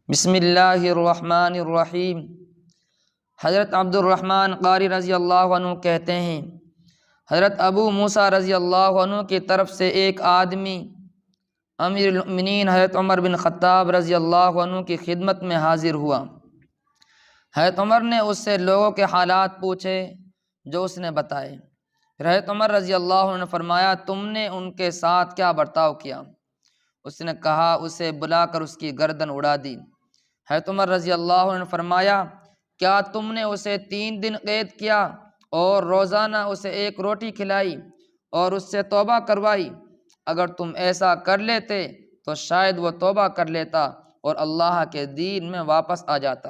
بسم اللہ الرحمن الرحیم۔ حضرت عبد الرحمن قاری رضی اللہ عنہ کہتے ہیں، حضرت ابو موسیٰ رضی اللہ عنہ کی طرف سے ایک آدمی امیر المؤمنین حضرت عمر بن خطاب رضی اللہ عنہ کی خدمت میں حاضر ہوا۔ حضرت عمر نے اس سے لوگوں کے حالات پوچھے جو اس نے بتائے۔ پھر حضرت عمر رضی اللہ عنہ نے فرمایا، تم نے ان کے ساتھ کیا برتاؤ کیا؟ اس نے کہا، اسے بلا کر اس کی گردن اڑا دی۔ حضرت عمر رضی اللہ عنہ نے فرمایا، کیا تم نے اسے 3 دن قید کیا اور روزانہ اسے 1 روٹی کھلائی اور اس سے توبہ کروائی؟ اگر تم ایسا کر لیتے تو شاید وہ توبہ کر لیتا اور اللہ کے دین میں واپس آ جاتا۔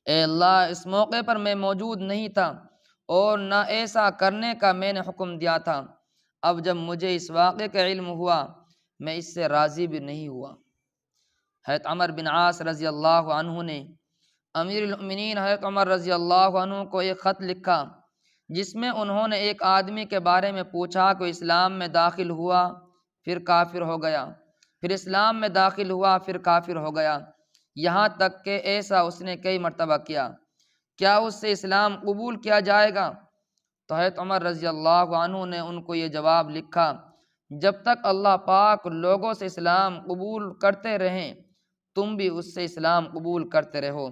اے اللہ، اس موقع پر میں موجود نہیں تھا اور نہ ایسا کرنے کا میں نے حکم دیا تھا۔ اب جب مجھے اس واقعے کا علم ہوا، میں اس سے راضی بھی نہیں ہوا۔ حضرت عمر بن عاص رضی اللہ عنہ نے امیر المؤمنین حضرت عمر رضی اللہ عنہ کو ایک خط لکھا، جس میں انہوں نے ایک آدمی کے بارے میں پوچھا کہ اسلام میں داخل ہوا پھر کافر ہو گیا، پھر اسلام میں داخل ہوا پھر کافر ہو گیا، یہاں تک کہ ایسا اس نے کئی مرتبہ کیا، کیا اس سے اسلام قبول کیا جائے گا؟ تو حضرت عمر رضی اللہ عنہ نے ان کو یہ جواب لکھا، جب تک اللہ پاک لوگوں سے اسلام قبول کرتے رہیں، تم بھی اس سے اسلام قبول کرتے رہو،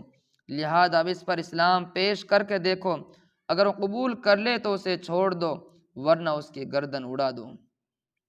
لہذا اب اس پر اسلام پیش کر کے دیکھو، اگر وہ قبول کر لے تو اسے چھوڑ دو ورنہ اس کی گردن اڑا دو۔